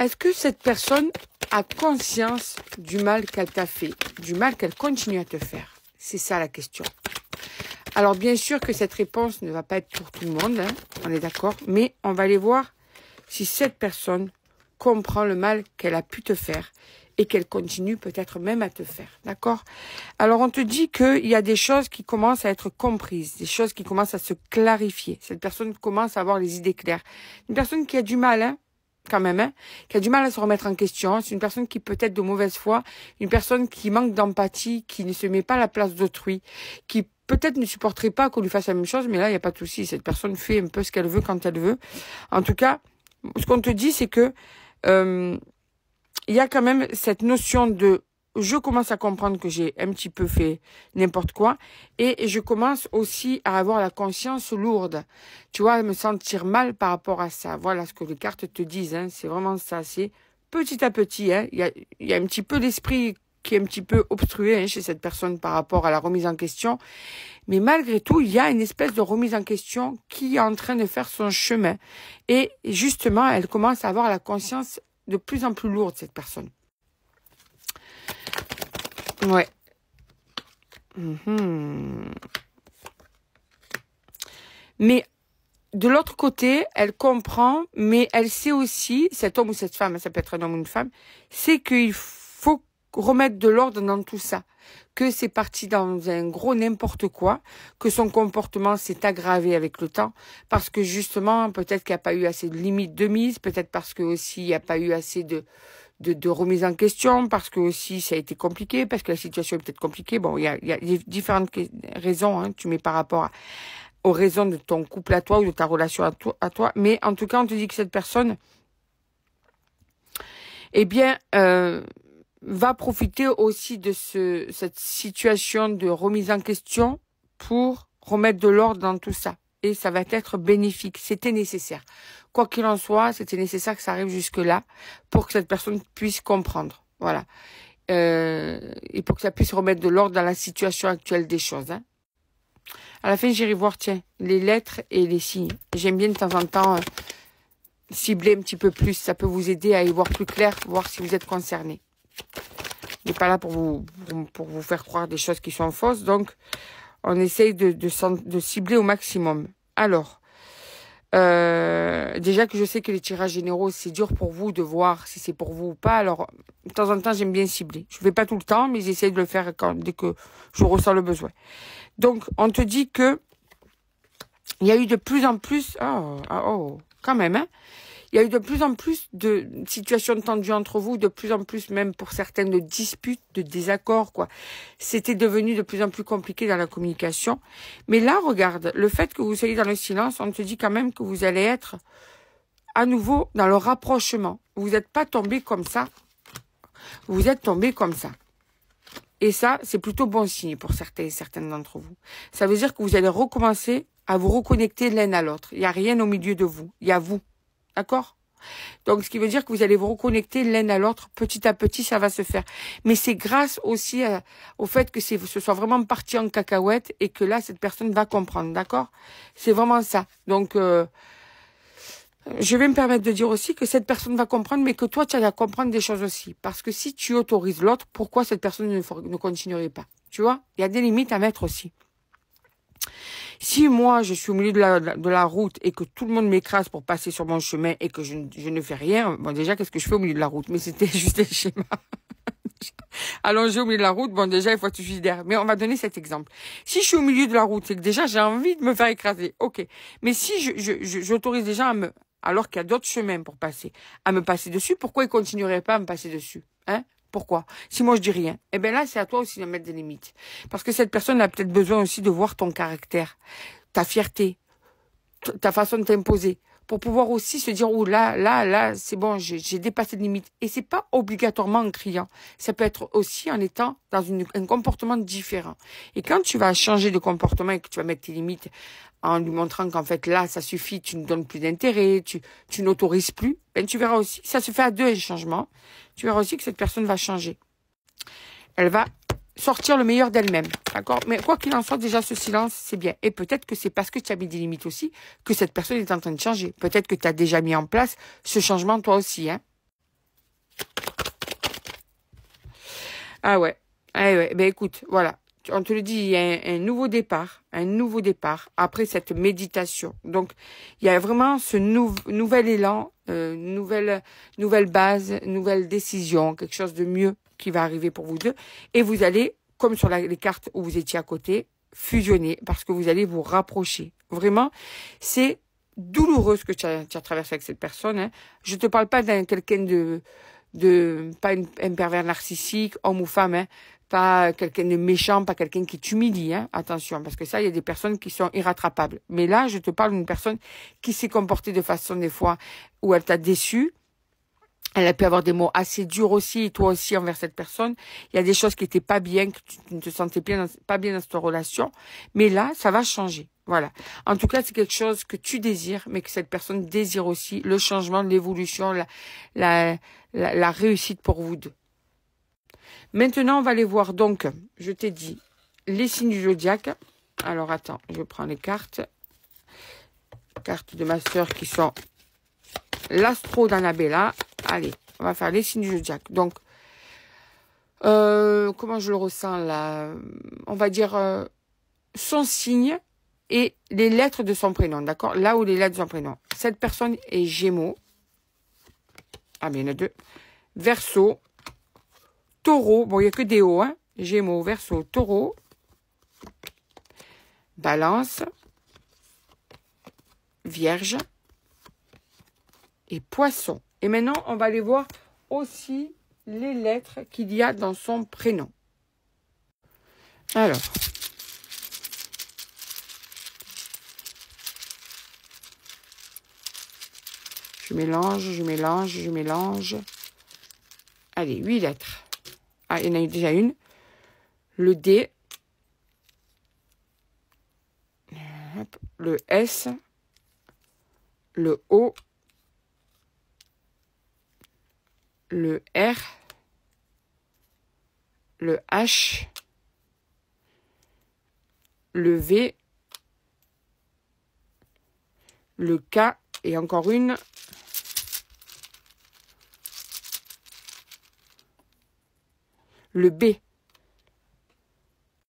Est-ce que cette personne a conscience du mal qu'elle t'a fait, du mal qu'elle continue à te faire? C'est ça la question. Alors bien sûr que cette réponse ne va pas être pour tout le monde, hein, on est d'accord, mais on va aller voir si cette personne comprend le mal qu'elle a pu te faire et qu'elle continue peut-être même à te faire, d'accord? Alors on te dit qu'il y a des choses qui commencent à être comprises, des choses qui commencent à se clarifier. Cette personne commence à avoir les idées claires. Une personne qui a du mal, hein, quand même, hein, qui a du mal à se remettre en question. C'est une personne qui peut être de mauvaise foi, une personne qui manque d'empathie, qui ne se met pas à la place d'autrui, qui peut-être ne supporterait pas qu'on lui fasse la même chose, mais là, il n'y a pas de souci. Cette personne fait un peu ce qu'elle veut quand elle veut. En tout cas, ce qu'on te dit, c'est que il y a quand même cette notion de je commence à comprendre que j'ai un petit peu fait n'importe quoi et je commence aussi à avoir la conscience lourde. Tu vois, à me sentir mal par rapport à ça. Voilà ce que les cartes te disent. Hein. C'est vraiment ça. C'est petit à petit. Hein. Il y a un petit peu l'esprit qui est un petit peu obstrué hein, chez cette personne par rapport à la remise en question. Mais malgré tout, il y a une espèce de remise en question qui est en train de faire son chemin. Et justement, elle commence à avoir la conscience de plus en plus lourde, cette personne. Ouais. Mais de l'autre côté, elle comprend, mais elle sait aussi, cet homme ou cette femme, ça peut être un homme ou une femme, c'est qu'il faut remettre de l'ordre dans tout ça. Que c'est parti dans un gros n'importe quoi, que son comportement s'est aggravé avec le temps, parce que justement, peut-être qu'il n'y a pas eu assez de limites de mise, peut-être parce que aussi il n'y a pas eu assez de remise en question, parce que aussi ça a été compliqué, parce que la situation est peut-être compliquée. Bon, il y a différentes raisons, hein, tu mets par rapport aux raisons de ton couple à toi ou de ta relation à toi. Mais en tout cas, on te dit que cette personne, eh bien, va profiter aussi de cette situation de remise en question pour remettre de l'ordre dans tout ça. Et ça va être bénéfique. C'était nécessaire. Quoi qu'il en soit, c'était nécessaire que ça arrive jusque-là pour que cette personne puisse comprendre. Voilà. Et pour que ça puisse remettre de l'ordre dans la situation actuelle des choses. Hein. À la fin, j'irai voir, tiens, les lettres et les signes. J'aime bien de temps en temps cibler un petit peu plus. Ça peut vous aider à y voir plus clair, voir si vous êtes concerné. Je n'ai pas là pour vous faire croire des choses qui sont fausses. Donc, on essaye de cibler au maximum. Alors, déjà que je sais que les tirages généraux, c'est dur pour vous de voir si c'est pour vous ou pas. Alors, de temps en temps, j'aime bien cibler. Je ne fais pas tout le temps, mais j'essaie de le faire dès que je ressens le besoin. Donc, on te dit que il y a eu de plus en plus... quand même, hein. Il y a eu de plus en plus de situations tendues entre vous, de plus en plus même pour certaines de disputes, de désaccords, quoi. C'était devenu de plus en plus compliqué dans la communication. Mais là, regarde, le fait que vous soyez dans le silence, on te dit quand même que vous allez être à nouveau dans le rapprochement. Vous n'êtes pas tombé comme ça. Vous êtes tombé comme ça. Et ça, c'est plutôt bon signe pour certains et certaines d'entre vous. Ça veut dire que vous allez recommencer à vous reconnecter l'un à l'autre. Il n'y a rien au milieu de vous. Il y a vous. D'accord? Donc, ce qui veut dire que vous allez vous reconnecter l'un à l'autre. Petit à petit, ça va se faire. Mais c'est grâce aussi au fait que ce soit vraiment parti en cacahuète et que là, cette personne va comprendre. D'accord? C'est vraiment ça. Donc, je vais me permettre de dire aussi que cette personne va comprendre, mais que toi, tu as à comprendre des choses aussi. Parce que si tu autorises l'autre, pourquoi cette personne ne continuerait pas? Tu vois? Il y a des limites à mettre aussi. Si moi, je suis au milieu de la route et que tout le monde m'écrase pour passer sur mon chemin et que je ne fais rien, bon, déjà, qu'est-ce que je fais au milieu de la route? Mais c'était juste un schéma. Allongé au milieu de la route, bon, déjà, il faut être suicidaire. Mais on va donner cet exemple. Si je suis au milieu de la route, c'est que déjà, j'ai envie de me faire écraser. OK. Mais si j'autorise des gens alors qu'il y a d'autres chemins pour passer, à me passer dessus, pourquoi ils continueraient pas à me passer dessus? Hein? Pourquoi? Si moi je dis rien, eh bien là, c'est à toi aussi de mettre des limites. Parce que cette personne a peut-être besoin aussi de voir ton caractère, ta fierté, ta façon de t'imposer, pour pouvoir aussi se dire, oh là, c'est bon, j'ai dépassé de limite. Et c'est pas obligatoirement en criant. Ça peut être aussi en étant dans un comportement différent. Et quand tu vas changer de comportement et que tu vas mettre tes limites en lui montrant qu'en fait là, ça suffit, tu ne donnes plus d'intérêt, tu n'autorises plus, ben tu verras aussi, ça se fait à deux, un changement. Tu verras aussi que cette personne va changer. Elle va sortir le meilleur d'elle-même, d'accord? Mais quoi qu'il en soit, déjà, ce silence, c'est bien. Et peut-être que c'est parce que tu as mis des limites aussi que cette personne est en train de changer. Peut-être que tu as déjà mis en place ce changement toi aussi, hein? Ah ouais. Ah ouais. Ben écoute, voilà. On te le dit, il y a un nouveau départ. Un nouveau départ après cette méditation. Donc, il y a vraiment ce nouvel élan, nouvelle base, nouvelle décision, quelque chose de mieux qui va arriver pour vous deux. Et vous allez, comme sur les cartes où vous étiez à côté, fusionner parce que vous allez vous rapprocher. Vraiment, c'est douloureux ce que tu as traversé avec cette personne. Hein. Je te parle pas d'un quelqu'un pas un pervers narcissique, homme ou femme, hein, pas quelqu'un de méchant, pas quelqu'un qui t'humilie, hein, attention, parce que ça, il y a des personnes qui sont irrattrapables. Mais là, je te parle d'une personne qui s'est comportée de façon, des fois, où elle t'a déçu. Elle a pu avoir des mots assez durs aussi, et toi aussi envers cette personne. Il y a des choses qui étaient pas bien, que tu ne te sentais pas bien dans cette relation. Mais là, ça va changer. Voilà. En tout cas, c'est quelque chose que tu désires, mais que cette personne désire aussi. Le changement, l'évolution, la réussite pour vous deux. Maintenant, on va aller voir donc, je t'ai dit, les signes du zodiaque. Alors, attends, je prends les cartes. Cartes de ma sœur qui sont l'astro d'Annabella. Allez, on va faire les signes du zodiaque. Donc, comment je le ressens là? On va dire son signe et les lettres de son prénom, d'accord? Là où les lettres de son prénom. Cette personne est Gémeaux. Ah, mais il y en a deux. Verseau. Taureau. Bon, il n'y a que des hauts, hein? Gémeaux, Verseau, Taureau. Balance. Vierge. Et Poisson. Et maintenant, on va aller voir aussi les lettres qu'il y a dans son prénom. Alors. Je mélange. Allez, 8 lettres. Ah, il y en a déjà une. Le D. Le S. Le O. Le R. Le H. Le V. Le K. Et encore une. Le B.